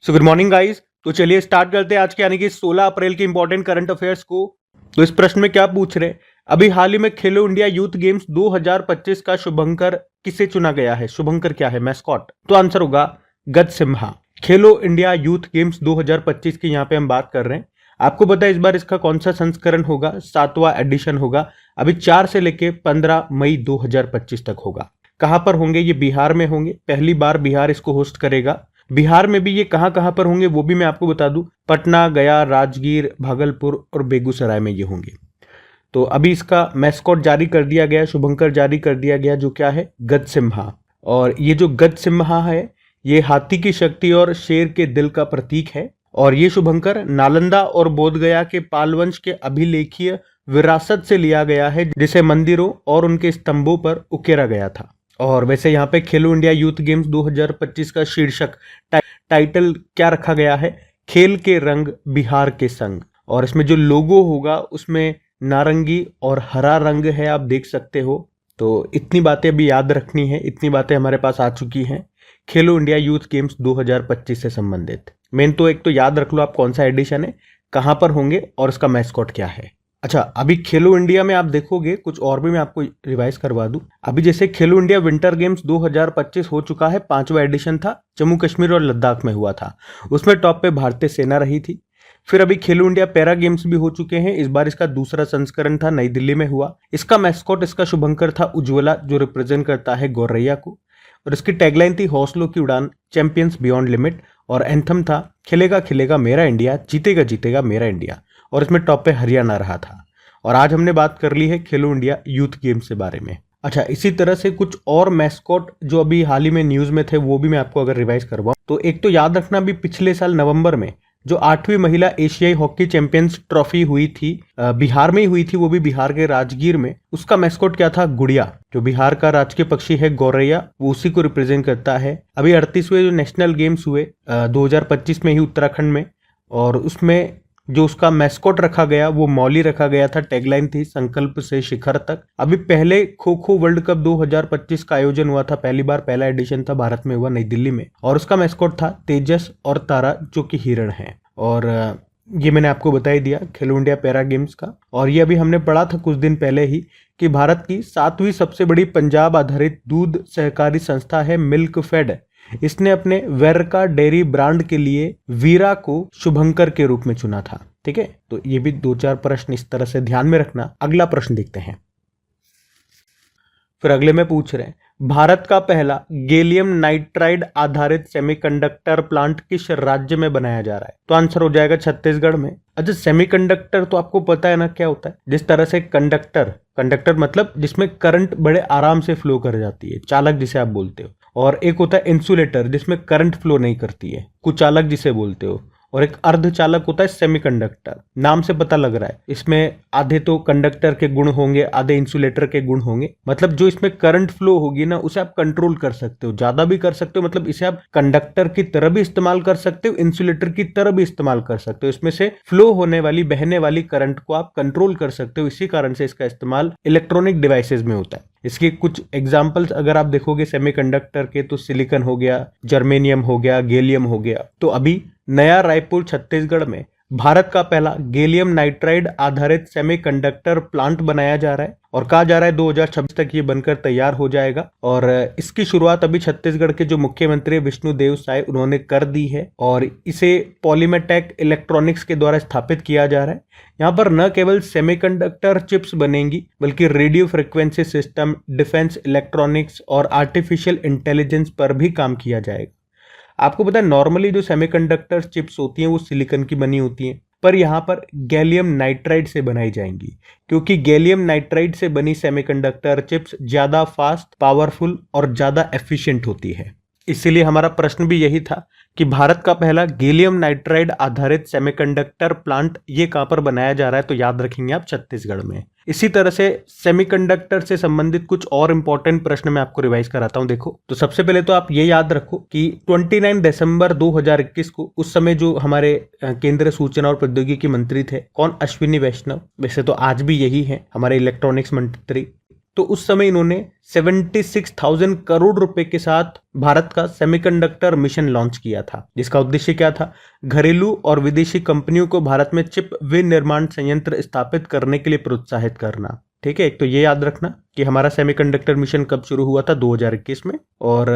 So good morning guys. तो चलिए start करते हैं आज के यानी कि 16 अप्रैल के इंपॉर्टेंट करंट अफेयर्स को। तो इस प्रश्न में क्या पूछ रहे हैं, अभी हाल ही में खेलो इंडिया यूथ गेम्स 2025 का शुभंकर किसे चुना गया है। शुभंकर क्या है, मैस्कॉट। तो आंसर होगा गज सिम्हा। खेलो इंडिया यूथ गेम्स 2025 की यहाँ पे हम बात कर रहे हैं। आपको पता है इस बार इसका कौन सा संस्करण होगा, 7वां एडिशन होगा। अभी 4 से लेके 15 मई 2025 तक होगा। कहां पर होंगे, ये बिहार में होंगे। पहली बार बिहार इसको होस्ट करेगा। बिहार में भी ये कहां कहां पर होंगे वो भी मैं आपको बता दूं, पटना, गया, राजगीर, भागलपुर और बेगूसराय में ये होंगे। तो अभी इसका मैस्कॉट जारी कर दिया गया, शुभंकर जारी कर दिया गया, जो क्या है, गज सिम्हा। और ये जो गज सिम्हा है ये हाथी की शक्ति और शेर के दिल का प्रतीक है। और ये शुभंकर नालंदा और बोधगया के पाल वंश के अभिलेखीय विरासत से लिया गया है, जिसे मंदिरों और उनके स्तंभों पर उकेरा गया था। और वैसे यहाँ पे खेलो इंडिया यूथ गेम्स 2025 का शीर्षक टाइटल क्या रखा गया है, खेल के रंग बिहार के संग। और इसमें जो लोगो होगा उसमें नारंगी और हरा रंग है, आप देख सकते हो। तो इतनी बातें अभी याद रखनी है, इतनी बातें हमारे पास आ चुकी हैं खेलो इंडिया यूथ गेम्स 2025 से संबंधित। मेन तो एक तो याद रख लो आप कौन सा एडिशन है, कहां पर होंगे और इसका मैस्कॉट क्या है। अच्छा, अभी खेलो इंडिया में आप देखोगे कुछ और भी मैं आपको रिवाइज करवा दूं। अभी जैसे खेलो इंडिया विंटर गेम्स 2025 हो चुका है, 5वां एडिशन था, जम्मू कश्मीर और लद्दाख में हुआ था। उसमें टॉप पे भारतीय सेना रही थी। फिर अभी खेलो इंडिया पैरा गेम्स भी हो चुके हैं, इस बार इसका दूसरा संस्करण था, नई दिल्ली में हुआ। इसका मैस्कॉट, इसका शुभंकर था उज्ज्वला, जो रिप्रेजेंट करता है गौरैया को। और इसकी टैगलाइन थी हौसलों की उड़ान, चैंपियंस बियॉन्ड लिमिट। और एंथम था खिलेगा खिलेगा मेरा इंडिया, जीतेगा जीतेगा मेरा इंडिया। और इसमें टॉप पे हरियाणा रहा था। और आज हमने बात कर ली है खेलो इंडिया यूथ गेम्स के बारे में। अच्छा, इसी तरह से कुछ और मैस्कॉट जो अभी हाल ही में न्यूज में थे वो भी मैं आपको अगर रिवाइज करवाऊं तो एक तो याद रखना, अभी पिछले साल नवंबर में जो 8वीं महिला एशियाई हॉकी चैंपियंस ट्रॉफी हुई थी, बिहार में ही हुई थी, वो भी बिहार के राजगीर में। उसका मैस्कॉट क्या था, गुड़िया। जो बिहार का राजकीय पक्षी है गौरैया, वो उसी को रिप्रेजेंट करता है। अभी 38वें जो नेशनल गेम्स हुए 2025 में ही उत्तराखंड में, और उसमें जो उसका मैस्कॉट रखा गया वो मौली रखा गया था। टैगलाइन थी संकल्प से शिखर तक। अभी पहले खो खो वर्ल्ड कप 2025 का आयोजन हुआ था, पहली बार, पहला एडिशन था, भारत में हुआ, नई दिल्ली में। और उसका मैस्कॉट था तेजस और तारा, जो कि हिरण है। और ये मैंने आपको बता ही दिया खेलो इंडिया पैरा गेम्स का। और ये अभी हमने पढ़ा था कुछ दिन पहले ही कि भारत की 7वीं सबसे बड़ी पंजाब आधारित दूध सहकारी संस्था है मिल्क फेड। इसने अपने वेरका डेयरी ब्रांड के लिए वीरा को शुभंकर के रूप में चुना था। ठीक है, तो ये भी 2-4 प्रश्न इस तरह से ध्यान में रखना। अगला प्रश्न देखते हैं। फिर अगले में पूछ रहे हैं, भारत का पहला गैलियम नाइट्राइड आधारित सेमीकंडक्टर प्लांट किस राज्य में बनाया जा रहा है। तो आंसर हो जाएगा छत्तीसगढ़ में। अच्छा, सेमीकंडक्टर तो आपको पता है ना क्या होता है, जिस तरह से कंडक्टर मतलब जिसमें करंट बड़े आराम से फ्लो कर जाती है, चालक जिसे आप बोलते हो। और एक होता है इंसुलेटर, जिसमें करंट फ्लो नहीं करती है, कुचालक जिसे बोलते हो। और एक अर्धचालक होता है सेमीकंडक्टर। नाम से पता लग रहा है इसमें आधे तो कंडक्टर के गुण होंगे, आधे इंसुलेटर के गुण होंगे। मतलब जो इसमें करंट फ्लो होगी ना, उसे आप कंट्रोल कर सकते हो, ज्यादा भी कर सकते हो। मतलब इसे आप कंडक्टर की तरह भी इस्तेमाल कर सकते हो, इंसुलेटर की तरह भी इस्तेमाल कर सकते हो। इसमें से फ्लो होने वाली, बहने वाली करंट को आप कंट्रोल कर सकते हो। इसी कारण से इसका इस्तेमाल इलेक्ट्रॉनिक डिवाइसेज में होता है। इसके कुछ एग्जाम्पल्स अगर आप देखोगे सेमीकंडक्टर के, तो सिलिकॉन हो गया, जर्मेनियम हो गया, गैलियम हो गया। तो अभी नया रायपुर छत्तीसगढ़ में भारत का पहला गैलियम नाइट्राइड आधारित सेमीकंडक्टर प्लांट बनाया जा रहा है। और कहा जा रहा है 2026 तक ये बनकर तैयार हो जाएगा। और इसकी शुरुआत अभी छत्तीसगढ़ के जो मुख्यमंत्री विष्णुदेव साय, उन्होंने कर दी है। और इसे पॉलीमेटेक इलेक्ट्रॉनिक्स के द्वारा स्थापित किया जा रहा है। यहाँ पर न केवल सेमीकंडक्टर चिप्स बनेंगी, बल्कि radio frequency system, defence electronics और आर्टिफिशियल इंटेलिजेंस पर भी काम किया जाएगा। आपको पता है नॉर्मली जो सेमीकंडक्टर चिप्स होती हैं वो सिलिकॉन की बनी होती हैं, पर यहाँ पर गैलियम नाइट्राइड से बनाई जाएंगी, क्योंकि गैलियम नाइट्राइड से बनी सेमीकंडक्टर चिप्स ज्यादा फास्ट, पावरफुल और ज्यादा एफिशिएंट होती है। इसीलिए हमारा प्रश्न भी यही था कि भारत का पहला गैलियम नाइट्राइड आधारित सेमीकंडक्टर प्लांट ये कहां पर बनाया जा रहा है, तो याद रखेंगे आप छत्तीसगढ़ में। इसी तरह से सेमीकंडक्टर से संबंधित कुछ और इंपॉर्टेंट प्रश्न मैं आपको रिवाइज कराता हूं। देखो, तो सबसे पहले तो आप ये याद रखो कि 29 दिसंबर 2021 को, उस समय जो हमारे केंद्रीय सूचना और प्रौद्योगिकी मंत्री थे, कौन, अश्विनी वैष्णव। वैसे तो आज भी यही है हमारे इलेक्ट्रॉनिक्स मंत्री। तो उस समय इन्होंने 76,000 करोड़ रुपए के साथ भारत का सेमीकंडक्टर मिशन लॉन्च किया था, जिसका उद्देश्य क्या था? घरेलू और विदेशी कंपनियों को भारत में चिप विनिर्माण संयंत्र स्थापित करने के लिए प्रोत्साहित करना। ठीक है, एक तो ये याद रखना कि हमारा सेमीकंडक्टर मिशन कब शुरू हुआ था, 2021 में। और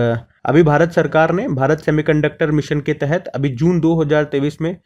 अभी भारत सरकार ने भारत सेमीकंडक्टर मिशन के तहत अभी जून 2023 में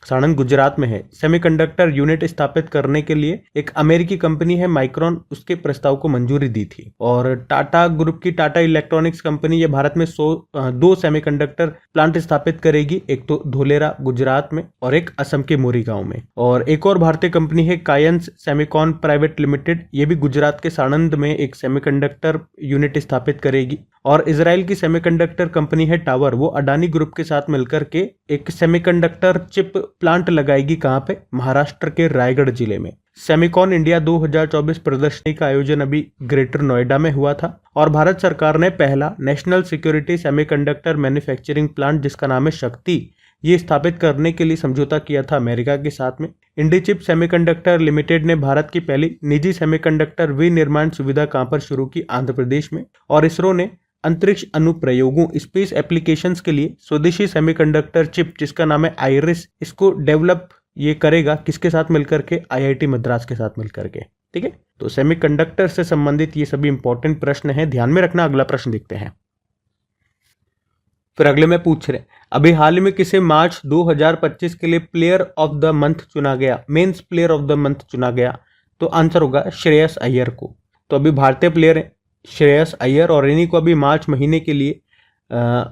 साणंद गुजरात में है, सेमीकंडक्टर यूनिट स्थापित करने के लिए एक अमेरिकी कंपनी है माइक्रॉन, उसके प्रस्ताव को मंजूरी दी थी। और टाटा ग्रुप की टाटा इलेक्ट्रॉनिक्स कंपनी ये भारत में 2 सेमीकंडक्टर प्लांट स्थापित करेगी, एक तो धोलेरा गुजरात में और एक असम के मोरीगांव में। और एक और भारतीय कंपनी है कायंस सेमीकॉन प्राइवेट लिमिटेड, ये भी गुजरात के साणंद में एक सेमीकंडक्टर यूनिट स्थापित करेगी। और इजराइल की सेमीकंडक्टर कंपनी है टावर, वो अडानी ग्रुप के साथ मिलकर के एक सेमीकंडक्टर चिप प्लांट लगाएगी। कहां पे? महाराष्ट्र के रायगढ़ जिले में। सेमीकॉन इंडिया 2024 प्रदर्शनी का आयोजन अभी ग्रेटर नोएडा में हुआ था। और भारत सरकार ने पहला national security semiconductor manufacturing plant, जिसका नाम है शक्ति, ये स्थापित करने के लिए समझौता किया था अमेरिका के साथ में। इंडीचिप सेमीकंडक्टर लिमिटेड ने भारत की पहली निजी सेमीकंडक्टर विनिर्माण सुविधा कहां पर शुरू की? आंध्र प्रदेश में। और इसरो ने अंतरिक्ष अनुप्रयोगों स्पेस एप्लीकेशंस के लिए स्वदेशी सेमीकंडक्टर चिप, जिसका नाम है आइरिस, इसको डेवलप ये करेगा किसके साथ मिलकर के? आईआईटी मद्रास के साथ मिलकर के। ठीक है, तो सेमीकंडक्टर से संबंधित ये सभी इंपॉर्टेंट प्रश्न हैं, ध्यान में रखना। अगला प्रश्न देखते हैं। फिर अगले में पूछ रहे अभी हाल ही में किसे मार्च 2025 के लिए प्लेयर ऑफ द मंथ चुना गया, men's player of the month चुना गया? तो आंसर होगा श्रेयस अय्यर को। तो अभी भारतीय प्लेयर है श्रेयस अय्यर, और इन्हीं को अभी मार्च महीने के लिए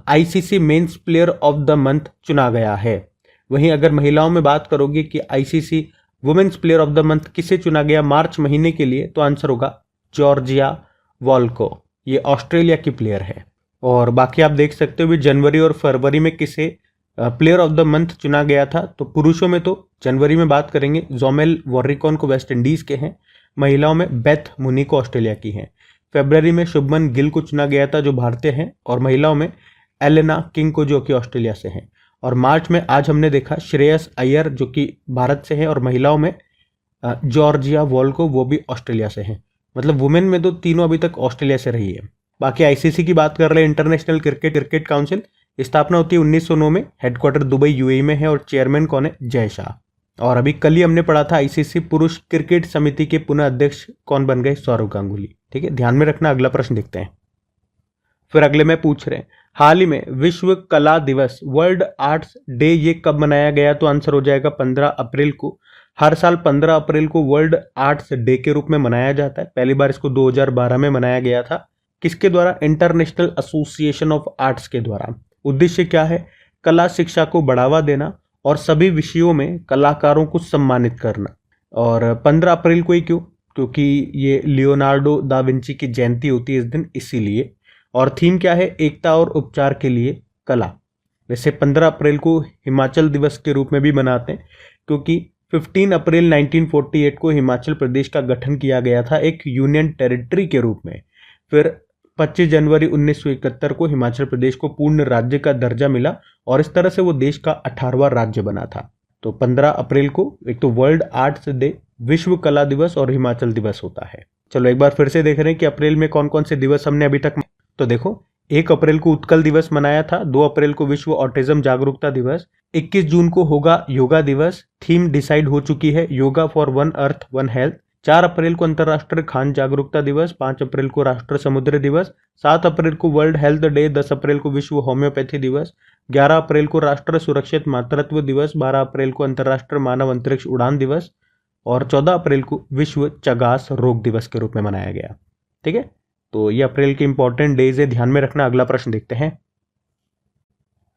ICC men's player of the month चुना गया है। वहीं अगर महिलाओं में बात करोगे कि ICC women's player of the month किसे चुना गया मार्च महीने के लिए, तो आंसर होगा जॉर्जिया वॉल्को, ये ऑस्ट्रेलिया की प्लेयर है। और बाकी आप देख सकते हो भी जनवरी और फरवरी में किसे प्लेयर ऑफ द मंथ चुना गया था। तो पुरुषों में तो जनवरी में बात करेंगे जोमेल वॉर्रिकॉन को वेस्ट इंडीज के हैं, महिलाओं में बेथ मुनी को ऑस्ट्रेलिया की हैं। फरवरी में शुभमन गिल को चुना गया था जो भारतीय हैं, और महिलाओं में एलेना किंग को जो कि ऑस्ट्रेलिया से हैं। और मार्च में आज हमने देखा श्रेयस अय्यर जो कि भारत से है, और महिलाओं में जॉर्जिया वॉल्को, वो भी ऑस्ट्रेलिया से हैं। मतलब वुमेन में तो तीनों अभी तक ऑस्ट्रेलिया से रही है। बाकी आईसीसी की बात कर रहे हैं, इंटरनेशनल क्रिकेट काउंसिल, स्थापना होती है 1909 में, हेडक्वार्टर दुबई यूएई में है, और चेयरमैन कौन है? जय शाह। और अभी कल ही हमने पढ़ा था आईसीसी पुरुष क्रिकेट समिति के पुनः अध्यक्ष कौन बन गए? सौरव गांगुली। ठीक है, ध्यान में रखना। अगला प्रश्न देखते हैं। फिर अगले में पूछ रहे हैं हाल ही में विश्व कला दिवस वर्ल्ड आर्ट्स डे ये कब मनाया गया? तो आंसर हो जाएगा 15 अप्रैल को। हर साल 15 अप्रैल को वर्ल्ड आर्ट्स डे के रूप में मनाया जाता है। पहली बार इसको 2012 में मनाया गया था। किसके द्वारा? इंटरनेशनल एसोसिएशन ऑफ आर्ट्स के द्वारा। उद्देश्य क्या है? कला शिक्षा को बढ़ावा देना और सभी विषयों में कलाकारों को सम्मानित करना। और 15 अप्रैल को ही क्यों? क्योंकि ये लियोनार्डो दा विंची की जयंती होती है इस दिन, इसीलिए। और थीम क्या है? एकता और उपचार के लिए कला। वैसे 15 अप्रैल को हिमाचल दिवस के रूप में भी मनाते हैं, क्योंकि 15 अप्रैल 1948 को हिमाचल प्रदेश का गठन किया गया था एक यूनियन टेरिटरी के रूप में। फिर 25 जनवरी 1971 को हिमाचल प्रदेश को पूर्ण राज्य का दर्जा मिला, और इस तरह से वो देश का 18वां राज्य बना था। तो 15 अप्रैल को एक तो वर्ल्ड आर्ट्स डे, विश्व कला दिवस और हिमाचल दिवस होता है। चलो एक बार फिर से देख रहे हैं कि अप्रैल में कौन कौन से दिवस हमने अभी तक। तो देखो, 1 अप्रैल को उत्कल दिवस मनाया था, 2 अप्रैल को विश्व ऑटिज्म जागरूकता दिवस, 21 जून को होगा योगा दिवस, थीम डिसाइड हो चुकी है yoga for one earth one health. 4 अप्रैल को अंतर्राष्ट्रीय खान जागरूकता दिवस, 5 अप्रैल को राष्ट्रीय समुद्र दिवस, 7 अप्रैल को वर्ल्ड हेल्थ डे, 10 अप्रैल को विश्व होम्योपैथी दिवस, 11 अप्रैल को राष्ट्रीय सुरक्षित मातृत्व दिवस, 12 अप्रैल को अंतर्राष्ट्रीय मानव अंतरिक्ष उड़ान दिवस, और 14 अप्रैल को विश्व चगास रोग दिवस के रूप में मनाया गया। ठीक है, तो ये अप्रैल के इंपॉर्टेंट डेज है, ध्यान में रखना। अगला प्रश्न देखते हैं।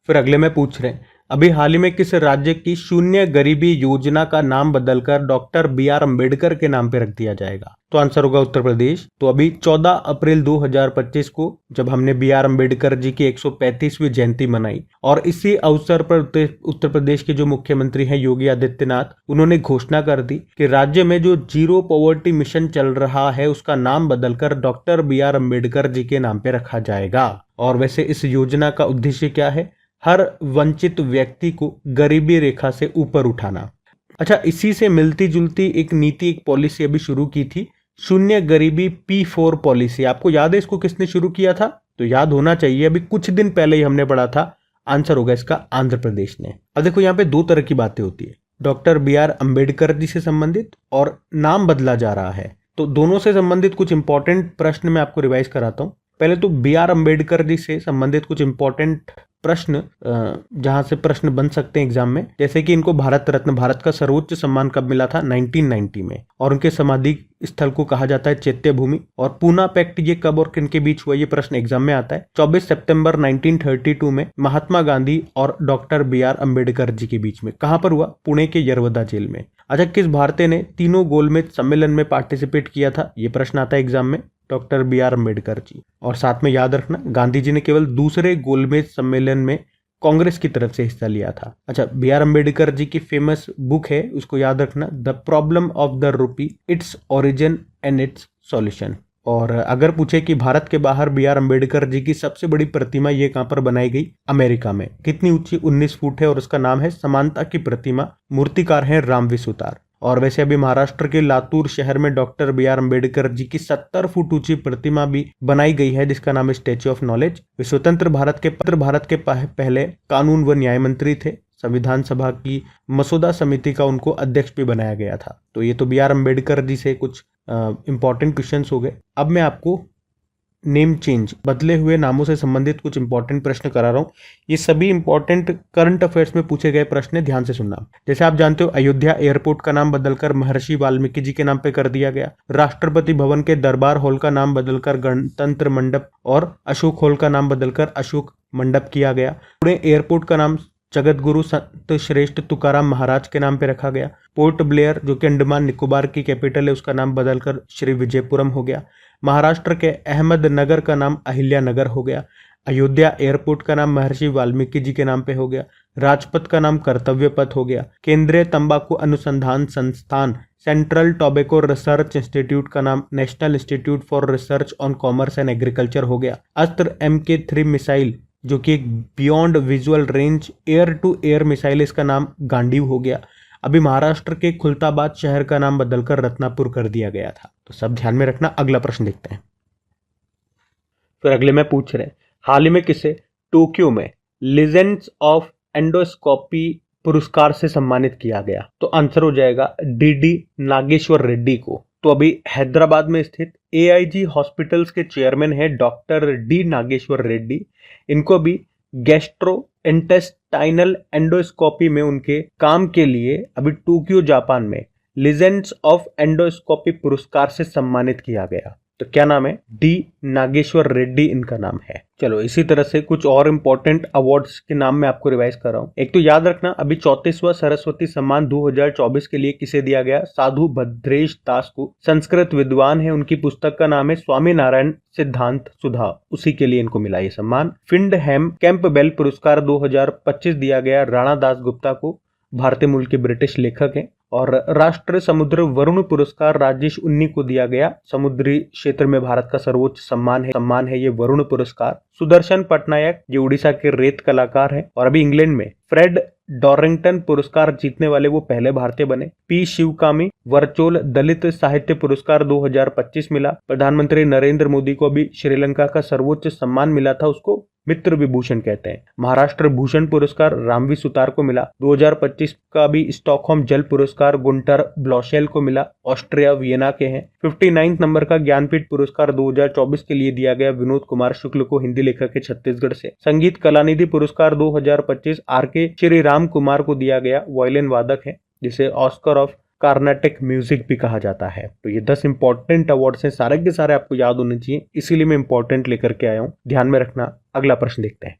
फिर अगले में पूछ रहे हैं अभी हाल ही में किस राज्य की शून्य गरीबी योजना का नाम बदलकर डॉक्टर BR अम्बेडकर के नाम पे रख दिया जाएगा? तो आंसर होगा उत्तर प्रदेश। तो अभी 14 अप्रैल 2025 को जब हमने BR अम्बेडकर जी की 135वीं जयंती मनाई, और इसी अवसर पर उत्तर प्रदेश के जो मुख्यमंत्री हैं योगी आदित्यनाथ, उन्होंने घोषणा कर दी कि राज्य में जो जीरो पॉवर्टी मिशन चल रहा है उसका नाम बदलकर डॉक्टर BR अम्बेडकर जी के नाम पे रखा जाएगा। और वैसे इस योजना का उद्देश्य क्या है? हर वंचित व्यक्ति को गरीबी रेखा से ऊपर उठाना। अच्छा, इसी से मिलती जुलती एक नीति, एक पॉलिसी अभी शुरू की थी शून्य गरीबी P4 पॉलिसी, आपको याद है इसको किसने शुरू किया था? तो याद होना चाहिए, अभी कुछ दिन पहले ही हमने पढ़ा था। आंसर होगा इसका आंध्र प्रदेश ने। अब देखो यहाँ पे दो तरह की बातें होती है, डॉक्टर B.R. अम्बेडकर जी से संबंधित और नाम बदला जा रहा है। तो दोनों से संबंधित कुछ इंपॉर्टेंट प्रश्न मैं आपको रिवाइज कराता हूँ। पहले तो B.R. अम्बेडकर जी से संबंधित कुछ इंपॉर्टेंट प्रश्न, जहां से प्रश्न बन सकते हैं एग्जाम में, जैसे कि इनको भारत रत्न, भारत का सर्वोच्च सम्मान कब मिला था? 1990 में। और उनके समाधि स्थल को कहा जाता है चैत्य भूमि। और पूना पैक्ट ये कब और किनके बीच हुआ? ये प्रश्न एग्जाम में आता है। 24 सितंबर 1932 में महात्मा गांधी और डॉक्टर B.R. अम्बेडकर जी के बीच में। कहां पर हुआ? पुणे के यरवदा जेल में। अच्छा, किस भारतीय ने तीनों गोलमेज सम्मेलन में पार्टिसिपेट किया था? ये प्रश्न आता है एग्जाम में, डॉक्टर B.R. अम्बेडकर जी। और साथ में याद रखना, गांधी जी ने केवल दूसरे गोलमेज सम्मेलन में कांग्रेस की तरफ से हिस्सा लिया था। अच्छा, B.R. अम्बेडकर जी की फेमस बुक है, उसको याद रखना, the problem of the rupee, its origin and it's solution. और अगर पूछे कि भारत के बाहर B.R. अम्बेडकर जी की सबसे बड़ी प्रतिमा ये कहां पर बनाई गई? अमेरिका में। कितनी ऊंची? 19 फुट है और उसका नाम है समानता की प्रतिमा। मूर्तिकार है रामवी सुतार। और वैसे अभी महाराष्ट्र के लातूर शहर में डॉक्टर B.R. अम्बेडकर जी की 70 फुट ऊंची प्रतिमा भी बनाई गई है, जिसका नाम है स्टैच्यू ऑफ नॉलेज। वे स्वतंत्र भारत के पहले कानून व न्याय मंत्री थे। संविधान सभा की मसौदा समिति का उनको अध्यक्ष भी बनाया गया था। तो ये तो B.R. अम्बेडकर जी से कुछ इंपॉर्टेंट क्वेश्चंस हो गए। अब मैं आपको नेम चेंज, बदले हुए नामों से संबंधित कुछ इंपॉर्टेंट प्रश्न करा रहा हूं। ये सभी इंपॉर्टेंट करंट अफेयर्स में पूछे गए प्रश्न है, ध्यान से सुनना। जैसे आप जानते हो, अयोध्या एयरपोर्ट का नाम बदलकर महर्षि वाल्मीकि जी के नाम पे कर दिया गया। राष्ट्रपति भवन के दरबार हॉल का नाम बदलकर गणतंत्र मंडप और अशोक हॉल का नाम बदलकर अशोक मंडप किया गया। पुणे एयरपोर्ट का नाम जगत गुरु संत श्रेष्ठ तुकाराम महाराज के नाम पे रखा गया। पोर्ट ब्लेयर, जो कि अंडमान निकोबार की कैपिटल है, उसका नाम बदलकर श्री विजयपुरम हो गया। महाराष्ट्र के अहमदनगर का नाम अहिल्या नगर हो गया। अयोध्या एयरपोर्ट का नाम महर्षि वाल्मीकि जी के नाम पे हो गया। राजपथ का नाम कर्तव्य पथ हो गया। केंद्रीय तंबाकू अनुसंधान संस्थान सेंट्रल टोबैको रिसर्च इंस्टीट्यूट का नाम national institute for research on commerce and agriculture हो गया। अस्त्र MK3 मिसाइल, जो कि एक beyond visual range air to air missile, इसका नाम गांडीव हो गया। अभी महाराष्ट्र के खुलताबाद शहर का नाम बदलकर रत्नापुर कर दिया गया था। तो सब ध्यान में रखना। अगला प्रश्न देखते हैं। फिर अगले में पूछ रहे, हाल ही में किसे टोक्यो में लीजेंड्स ऑफ एंडोस्कोपी पुरस्कार से सम्मानित किया गया? तो आंसर हो जाएगा DD नागेश्वर रेड्डी को। तो अभी हैदराबाद में स्थित AIG हॉस्पिटल्स के चेयरमैन है डॉक्टर D नागेश्वर रेड्डी। इनको भी गैस्ट्रो इंटेस्टाइनल एंडोस्कोपी में उनके काम के लिए अभी टोक्यो जापान में लीजेंड्स ऑफ एंडोस्कोपी पुरस्कार से सम्मानित किया गया। तो क्या नाम है? D नागेश्वर रेड्डी इनका नाम है। चलो, इसी तरह से कुछ और इंपॉर्टेंट अवार्ड्स के नाम मैं आपको रिवाइज कर रहा हूँ। एक तो याद रखना, अभी 34वां सरस्वती सम्मान 2024 के लिए किसे दिया गया? साधु भद्रेश दास को। संस्कृत विद्वान है, उनकी पुस्तक का नाम है स्वामी नारायण सिद्धांत सुधा, उसी के लिए इनको मिला ये सम्मान। फिंडहैम कैंपबेल पुरस्कार 2025 दिया गया राणा दास गुप्ता को, भारतीय मूल के ब्रिटिश लेखक हैं। और राष्ट्रीय समुद्र वरुण पुरस्कार राजेश उन्नी को दिया गया। समुद्री क्षेत्र में भारत का सर्वोच्च सम्मान है ये वरुण पुरस्कार। सुदर्शन पटनायक, ये उड़ीसा के रेत कलाकार हैं और अभी इंग्लैंड में फ्रेड डॉरिंगटन पुरस्कार जीतने वाले वो पहले भारतीय बने। P शिवकामी वर्चोल दलित साहित्य पुरस्कार 2025 मिला। प्रधानमंत्री नरेंद्र मोदी को भी श्रीलंका का सर्वोच्च सम्मान मिला था, उसको मित्र विभूषण कहते हैं। महाराष्ट्र भूषण पुरस्कार रामवी सुतार को मिला। 2025 का भी स्टॉकहोम जल पुरस्कार गुंटर ब्लॉशेल को मिला, ऑस्ट्रिया वियना के हैं। 59 नंबर का ज्ञानपीठ पुरस्कार 2024 के लिए दिया गया विनोद कुमार शुक्ल को, हिंदी लेखक है छत्तीसगढ़ से। संगीत कलानिधि पुरस्कार 2025 RK श्री राम कुमार को दिया गया, वायलिन वादक है, जिसे ऑस्कर ऑफ कार्नाटिक म्यूजिक भी कहा जाता है। तो ये 10 इंपॉर्टेंट अवार्ड्स हैं, सारे के सारे आपको याद होने चाहिए, इसीलिए मैं इंपॉर्टेंट लेकर के आया हूं, ध्यान में रखना। अगला प्रश्न देखते हैं।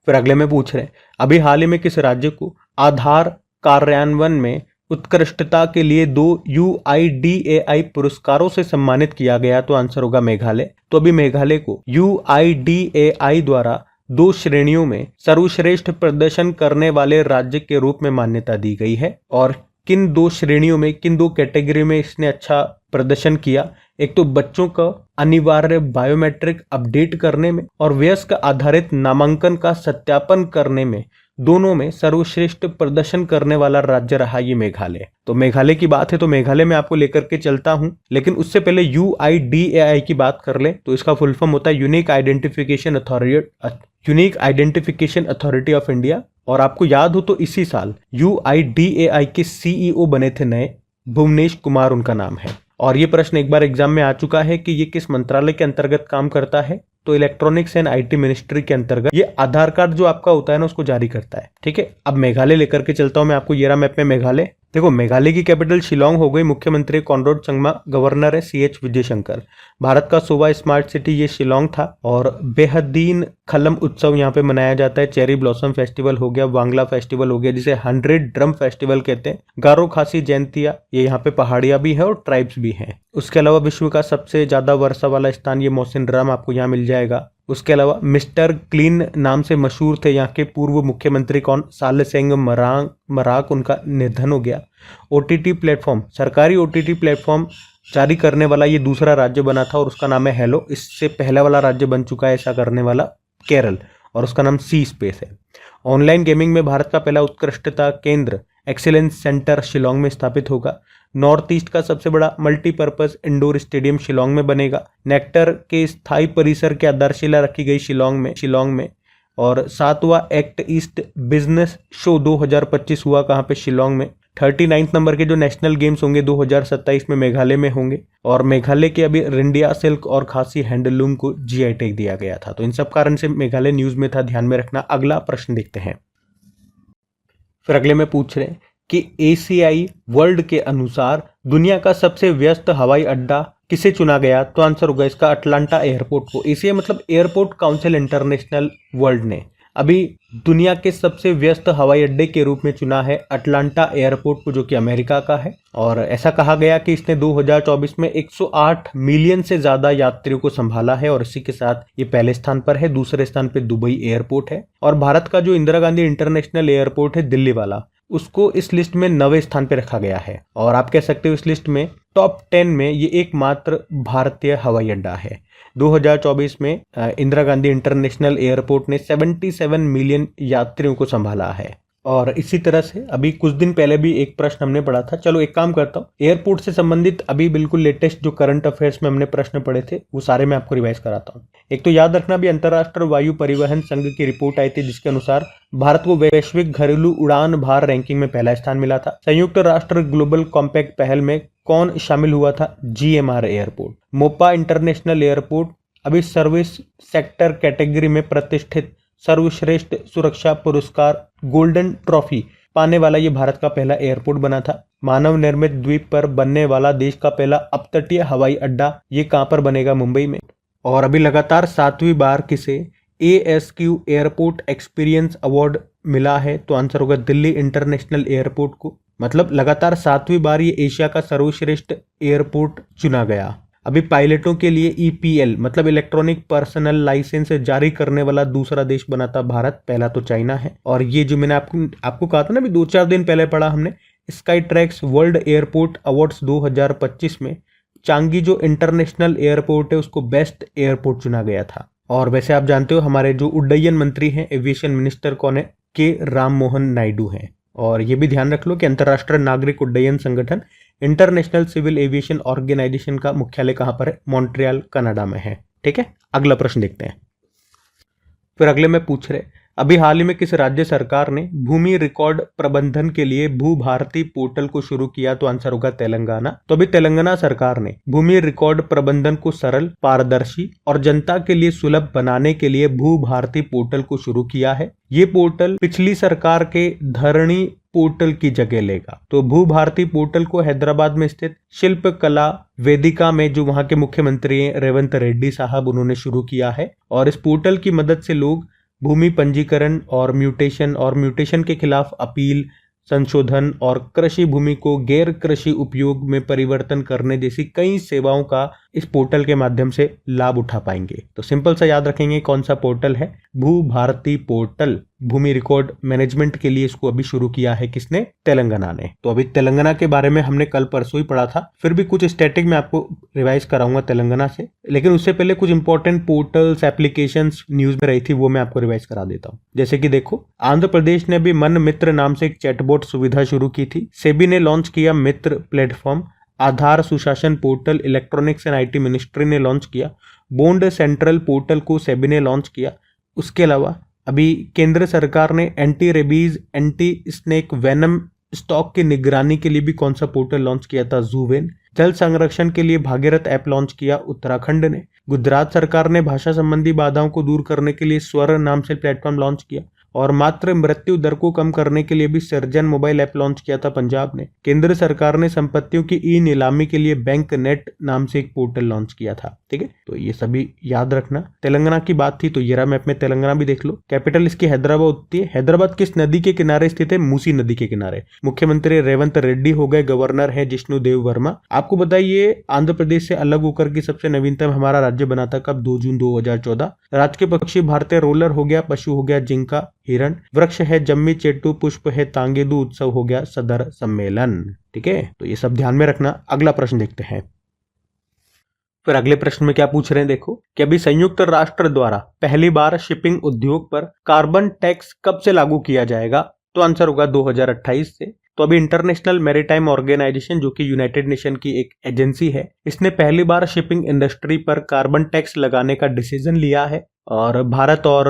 फिर अगले में पूछ रहे हैं, अभी हाल ही में किस राज्य को आधार कार्यान्वयन में उत्कृष्टता के लिए 2 UIDAI पुरस्कारों से सम्मानित किया गया? तो आंसर होगा मेघालय। तो अभी मेघालय को UIDAI द्वारा 2 श्रेणियों में सर्वश्रेष्ठ प्रदर्शन करने वाले राज्य के रूप में मान्यता दी गई है। और किन 2 श्रेणियों में, किन 2 कैटेगरी में इसने अच्छा प्रदर्शन किया? एक तो बच्चों का अनिवार्य बायोमेट्रिक अपडेट करने में और वयस्क आधारित नामांकन का सत्यापन करने में दोनों में सर्वश्रेष्ठ प्रदर्शन करने वाला राज्य रहा ये मेघालय। तो मेघालय की बात है तो मेघालय में आपको लेकर के चलता हूं, लेकिन उससे पहले UIDAI की बात कर ले तो इसका फुल फॉर्म होता है unique identification authority of India. और आपको याद हो तो इसी साल UIDAI के CEO बने थे नए, भुवनेश कुमार उनका नाम है। और ये प्रश्न एक बार एग्जाम में आ चुका है कि ये किस मंत्रालय के अंतर्गत काम करता है, तो इलेक्ट्रॉनिक्स एंड IT मिनिस्ट्री के अंतर्गत ये आधार कार्ड जो आपका होता है ना उसको जारी करता है। ठीक है, अब मेघालय लेकर के चलता हूं मैं आपको। ये रहा मैप में मेघालय। देखो मेघालय की कैपिटल शिलोंग हो गई, मुख्यमंत्री कॉनराड संगमा, गवर्नर है CH विजयशंकर। भारत का 100वां स्मार्ट सिटी ये शिलोंग था। और बेहदीन खलम उत्सव यहाँ पे मनाया जाता है। चेरी ब्लॉसम फेस्टिवल हो गया, वांगला फेस्टिवल हो गया जिसे 100 ड्रम फेस्टिवल कहते हैं। गारो खासी जयंतिया, ये यहाँ पे पहाड़ियां भी है और ट्राइब्स भी हैं। उसके अलावा विश्व का सबसे ज्यादा वर्षा वाला स्थान ये मौसिनराम आपको यहाँ मिल जाएगा। उसके अलावा मिस्टर क्लीन नाम से मशहूर थे यहाँ के पूर्व मुख्यमंत्री कौन, सालेसेंग मराक, उनका निधन हो गया। OTT प्लेटफॉर्म, सरकारी OTT प्लेटफॉर्म जारी करने वाला ये दूसरा राज्य बना था और उसका नाम है हेलो। इससे पहला वाला राज्य बन चुका है ऐसा करने वाला केरल, और उसका नाम सी स्पेस है। ऑनलाइन गेमिंग में भारत का पहला उत्कृष्टता केंद्र एक्सीलेंस सेंटर शिलोंग में स्थापित होगा। नॉर्थ ईस्ट का सबसे बड़ा मल्टीपर्पज इंडोर स्टेडियम शिलोंग में बनेगा। नेक्टर के स्थायी परिसर की आधारशिला रखी गई शिलोंग में। और 7वां एक्ट ईस्ट बिजनेस शो 2025 हुआ कहाँ पे, शिलोंग में। 39 नंबर के जो नेशनल गेम्स होंगे 2027 में मेघालय में होंगे। और मेघालय के अभी रिंडिया सिल्क और खासी हैंडलूम को GI टैग दिया गया था। तो इन सब कारण से मेघालय न्यूज में था, ध्यान में रखना। अगला प्रश्न देखते हैं। फिर अगले में पूछ रहे हैं कि ACI वर्ल्ड के अनुसार दुनिया का सबसे व्यस्त हवाई अड्डा किसे चुना गया, तो आंसर होगा इसका अटलांटा एयरपोर्ट को। ACI मतलब एयरपोर्ट काउंसिल इंटरनेशनल वर्ल्ड ने अभी दुनिया के सबसे व्यस्त हवाई अड्डे के रूप में चुना है अटलांटा एयरपोर्ट को, जो कि अमेरिका का है। और ऐसा कहा गया कि इसने 2024 में 108 मिलियन से ज्यादा यात्रियों को संभाला है और इसी के साथ ये पहले स्थान पर है। दूसरे स्थान पर दुबई एयरपोर्ट है। और भारत का जो इंदिरा गांधी इंटरनेशनल एयरपोर्ट है दिल्ली वाला, उसको इस लिस्ट में 9वें स्थान पर रखा गया है। और आप कह सकते हो इस लिस्ट में टॉप 10 में ये एकमात्र भारतीय हवाई अड्डा है। 2024 में इंदिरा गांधी इंटरनेशनल एयरपोर्ट ने 77 मिलियन यात्रियों को संभाला है। और इसी तरह से अभी कुछ दिन पहले भी एक प्रश्न हमने पढ़ा था। चलो एक काम करता हूँ, एयरपोर्ट से संबंधित अभी बिल्कुल लेटेस्ट जो करंट अफेयर्स में हमने प्रश्न पढ़े थे वो सारे मैं आपको रिवाइज कराता हूँ। एक तो याद रखना भी, अंतरराष्ट्रीय वायु परिवहन संघ की रिपोर्ट आई थी जिसके अनुसार भारत को वैश्विक घरेलू उड़ान भार रैंकिंग में पहला स्थान मिला था। संयुक्त राष्ट्र ग्लोबल कॉम्पैक्ट पहल में कौन शामिल हुआ था, GMR airport. Mopa international airport अभी सर्विस सेक्टर कैटेगरी में प्रतिष्ठित सर्वश्रेष्ठ सुरक्षा पुरस्कार गोल्डन ट्रॉफी पाने वाला ये भारत का पहला एयरपोर्ट बना था। मानव निर्मित द्वीप पर बनने वाला देश का पहला अपतटीय हवाई अड्डा ये कहां पर बनेगा, मुंबई में। और अभी लगातार 7वीं बार किसे ASQ एयरपोर्ट एक्सपीरियंस अवार्ड मिला है, तो आंसर होगा दिल्ली इंटरनेशनल एयरपोर्ट को। मतलब लगातार 7वीं बार ये एशिया का सर्वश्रेष्ठ एयरपोर्ट चुना गया। अभी पायलटों के लिए EPL मतलब इलेक्ट्रॉनिक पर्सनल लाइसेंस जारी करने वाला दूसरा देश बना था भारत, पहला तो चाइना है। और ये जो मैंने आपको कहा था ना, अभी 2-4 दिन पहले पढ़ा हमने, sky tracks world airport awards 2025 में चांगी जो इंटरनेशनल एयरपोर्ट है उसको बेस्ट एयरपोर्ट चुना गया था। और वैसे आप जानते हो हमारे जो उड्डयन मंत्री हैं, एविएशन मिनिस्टर कौन है, के राम मोहन नायडू हैं। और ये भी ध्यान रख लो कि अंतर्राष्ट्रीय नागरिक उड्डयन संगठन इंटरनेशनल सिविल एविएशन ऑर्गेनाइजेशन का मुख्यालय कहां पर है, मॉन्ट्रियल कनाडा में है। ठीक है, अगला प्रश्न देखते हैं। फिर अगले में पूछ रहे, अभी हाल ही में किस राज्य सरकार ने भूमि रिकॉर्ड प्रबंधन के लिए भू भारती पोर्टल को शुरू किया, तो आंसर होगा तेलंगाना। तो अभी तेलंगाना सरकार ने भूमि रिकॉर्ड प्रबंधन को सरल, पारदर्शी और जनता के लिए सुलभ बनाने के लिए भू भारती पोर्टल को शुरू किया है। ये पोर्टल पिछली सरकार के धरणी पोर्टल की जगह लेगा। तो भू भारती पोर्टल को हैदराबाद में स्थित शिल्प कला वेदिका में जो वहां के मुख्यमंत्री हैं रेवंत रेड्डी साहब, उन्होंने शुरू किया है। और इस पोर्टल की मदद से लोग भूमि पंजीकरण और म्यूटेशन के खिलाफ अपील, संशोधन और कृषि भूमि को गैर कृषि उपयोग में परिवर्तन करने जैसी कई सेवाओं का इस पोर्टल के माध्यम से लाभ उठा पाएंगे। तो सिंपल सा याद रखेंगे कौन सा पोर्टल है, भू भारती पोर्टल। भूमि रिकॉर्ड मैनेजमेंट के लिए इसको अभी शुरू किया है किसने, तेलंगाना ने। तो अभी तेलंगाना के बारे में हमने कल परसों ही पढ़ा था, फिर भी कुछ स्टैटिक में आपको रिवाइज कराऊंगा तेलंगाना से, लेकिन उससे पहले कुछ इंपॉर्टेंट पोर्टल्स एप्लीकेशंस न्यूज में रही थी वो मैं आपको रिवाइज करा देता हूँ। जैसे कि देखो, आंध्र प्रदेश ने भी मन मित्र नाम से एक चैटबॉट सुविधा शुरू की थी। सेबी ने लॉन्च किया मित्र प्लेटफॉर्म। आधार सुशासन portal electronics and IT ministry ने लॉन्च किया। बॉन्ड सेंट्रल पोर्टल को सेबी ने लॉन्च किया। उसके अलावा अभी केंद्र सरकार ने anti rabies anti snake venom stock की निगरानी के लिए भी कौन सा पोर्टल लॉन्च किया था, जूवेन। जल संरक्षण के लिए भागीरथ ऐप लॉन्च किया उत्तराखंड ने। गुजरात सरकार ने भाषा संबंधी बाधाओं को दूर करने के लिए स्वर नाम से प्लेटफॉर्म लॉन्च किया। और मात्र मृत्यु दर को कम करने के लिए भी सर्जन मोबाइल ऐप लॉन्च किया था पंजाब ने। केंद्र सरकार ने संपत्तियों की ई नीलामी के लिए बैंक नेट नाम से एक पोर्टल लॉन्च किया था। ठीक है, तो ये सभी याद रखना। तेलंगाना की बात थी तो ये मैप में तेलंगाना भी देख लो। कैपिटल इसकी हैदराबाद होती है। हैदराबाद किस नदी के किनारे स्थित है, मूसी नदी के किनारे। मुख्यमंत्री रेवंत रेड्डी हो गए, गवर्नर है जिष्णु देव वर्मा। आपको बताइए आंध्र प्रदेश से अलग होकर की सबसे नवीनतम हमारा राज्य बना था कब, 2 जून 2014। राज्य के पक्षी भारतीय रोलर हो गया, पशु हो गया जिंका हिरण, वृक्ष है जम्मी चेट्टू, पुष्प है तांगेदू, उत्सव हो गया सदर सम्मेलन। ठीक है, तो ये सब ध्यान में रखना। अगला प्रश्न देखते हैं। फिर अगले प्रश्न में क्या पूछ रहे हैं, देखो कि अभी संयुक्त राष्ट्र द्वारा पहली बार शिपिंग उद्योग पर कार्बन टैक्स कब से लागू किया जाएगा, तो आंसर होगा 2028 से। तो अभी इंटरनेशनल मैरीटाइम ऑर्गेनाइजेशन जो कि यूनाइटेड नेशन की एक एजेंसी है, इसने पहली बार शिपिंग इंडस्ट्री पर कार्बन टैक्स लगाने का डिसीजन लिया है और भारत और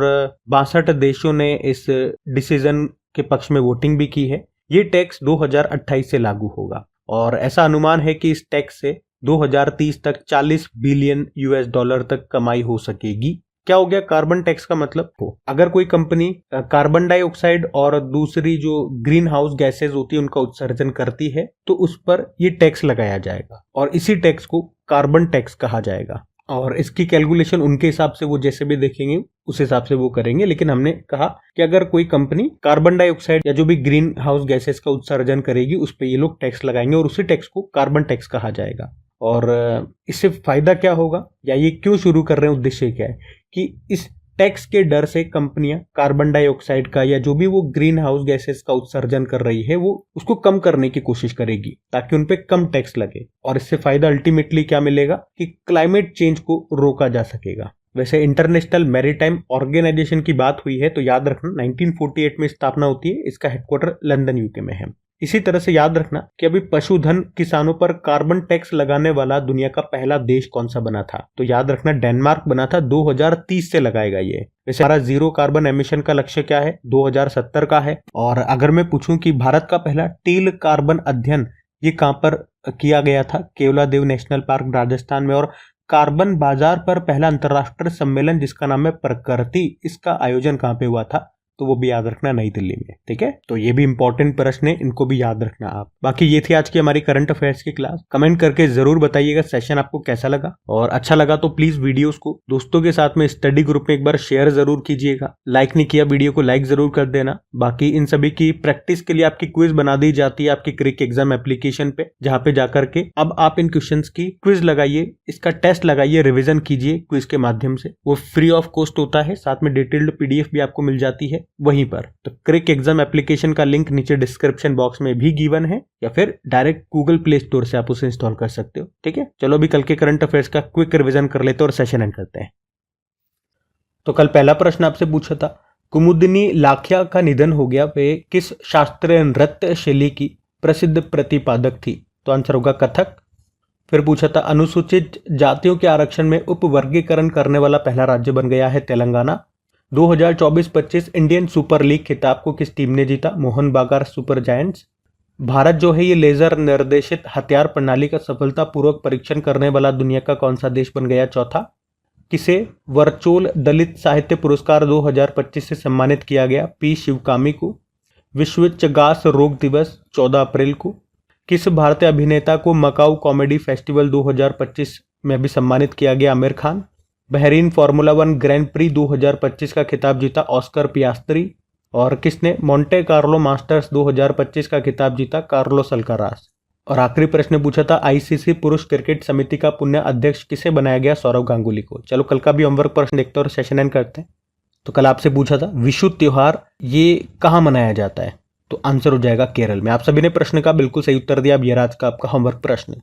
62 देशों ने इस डिसीजन के पक्ष में वोटिंग भी की है। ये टैक्स 2028 से लागू होगा और ऐसा अनुमान है कि इस टैक्स से 2030 तक 40 बिलियन यूएस डॉलर तक कमाई हो सकेगी। क्या हो गया कार्बन टैक्स का मतलब, हो अगर कोई कंपनी कार्बन डाइऑक्साइड और दूसरी जो ग्रीन हाउस गैसेज होती है उनका उत्सर्जन करती है तो उस पर ये टैक्स लगाया जाएगा और इसी टैक्स को कार्बन टैक्स कहा जाएगा। और इसकी कैलकुलेशन उनके हिसाब से वो जैसे भी देखेंगे उस हिसाब से वो करेंगे, लेकिन हमने कहा कि अगर कोई कंपनी कार्बन डाइऑक्साइड या जो भी ग्रीन हाउस गैसेस का उत्सर्जन करेगी उस पर ये लोग टैक्स लगाएंगे और उसी टैक्स को कार्बन टैक्स कहा जाएगा। और इससे फायदा क्या होगा या ये क्यों शुरू कर रहे हैं, उद्देश्य क्या है कि इस टैक्स के डर से कंपनियां कार्बन डाइऑक्साइड का या जो भी वो ग्रीन हाउस गैसेस का उत्सर्जन कर रही है वो उसको कम करने की कोशिश करेगी ताकि उन पे कम टैक्स लगे और इससे फायदा अल्टीमेटली क्या मिलेगा कि क्लाइमेट चेंज को रोका जा सकेगा। वैसे इंटरनेशनल मैरीटाइम ऑर्गेनाइजेशन की बात हुई है तो याद रखना 1948 में स्थापना होती है, इसका हेडक्वार्टर लंदन यूके में है। इसी तरह से याद रखना कि अभी पशुधन किसानों पर कार्बन टैक्स लगाने वाला दुनिया का पहला देश कौन सा बना था, तो याद रखना डेनमार्क बना था। 2030 से लगाएगा ये। वैसे हमारा जीरो कार्बन एमिशन का लक्ष्य क्या है, 2070 का है। और अगर मैं पूछूं कि भारत का पहला टील कार्बन अध्ययन ये कहां पर किया गया था, केवलादेव नेशनल पार्क राजस्थान में। और कार्बन बाजार पर पहला अंतरराष्ट्रीय सम्मेलन जिसका नाम है प्रकृति, इसका आयोजन कहां पे हुआ था, तो वो भी याद रखना नई दिल्ली में। ठीक है, तो ये भी इंपॉर्टेंट प्रश्न है, इनको भी याद रखना आप। बाकी ये थी आज की हमारी करंट अफेयर्स की क्लास। कमेंट करके जरूर बताइएगा सेशन आपको कैसा लगा और अच्छा लगा तो प्लीज वीडियोस को दोस्तों के साथ में स्टडी ग्रुप में एक बार शेयर जरूर कीजिएगा। लाइक नहीं किया वीडियो को लाइक जरूर कर देना। बाकी इन सभी की प्रैक्टिस के लिए आपकी क्विज बना दी जाती है आपकी क्रिक एग्जाम एप्लीकेशन पे, जहाँ पे जाकर के अब आप इन क्वेश्चन की क्विज लगाइए, इसका टेस्ट लगाइए, रिविजन कीजिए क्विज के माध्यम से। वो फ्री ऑफ कॉस्ट होता है, साथ में डिटेल्ड पीडीएफ भी आपको मिल जाती है वहीं पर। तो क्रिक एग्जाम एप्लीकेशन का लिंक नीचे डिस्क्रिप्शन बॉक्स में भी गिवन है या फिर डायरेक्ट गूगल प्ले स्टोर से आप उसे इंस्टॉल कर सकते हो। ठीक है, चलो अभी कल के करंट अफेयर्स का क्विक रिवीजन कर लेते हैं और सेशन एंड करते हैं। तो कल पहला प्रश्न आपसे पूछा था, कुमुदिनी लाखिया का निधन हो गया, वे किस शास्त्रीय नृत्य शैली की प्रसिद्ध प्रतिपादक थी, तो आंसर होगा कथक। फिर पूछा था, अनुसूचित जातियों के आरक्षण में उपवर्गीकरण करने वाला पहला राज्य बन गया है तेलंगाना। 2024-25 इंडियन सुपर लीग खिताब को किस टीम ने जीता, मोहन बागान सुपर जायंट्स। भारत जो है ये लेजर निर्देशित हथियार प्रणाली का सफलतापूर्वक परीक्षण करने वाला दुनिया का कौन सा देश बन गया, चौथा। किसे वर्चोल दलित साहित्य पुरस्कार 2025 से सम्मानित किया गया, पी शिवकामी को। विश्व चगास रोग दिवस 14 अप्रैल को। किस भारतीय अभिनेता को मकाऊ कॉमेडी फेस्टिवल 2025 में भी सम्मानित किया गया, Aamir Khan. Bahrain formula 1 grand pre 2025 का खिताब जीता, ऑस्कर पियास्त्री। और किसने मोंटे कार्लो मास्टर्स 2025 का खिताब जीता, कार्लोस अल्काराज। और आखिरी प्रश्न पूछा था आईसीसी पुरुष क्रिकेट समिति का पुनः अध्यक्ष किसे बनाया गया? सौरव गांगुली को। चलो कल का भी होमवर्क प्रश्न देखते हैं और सेशन एंड करते हैं। तो कल आपसे पूछा था विशु त्योहार ये कहाँ मनाया जाता है? तो आंसर हो जाएगा केरल में। आप सभी ने प्रश्न का बिल्कुल सही उत्तर दिया। अब ये आज का आपका होमवर्क प्रश्न।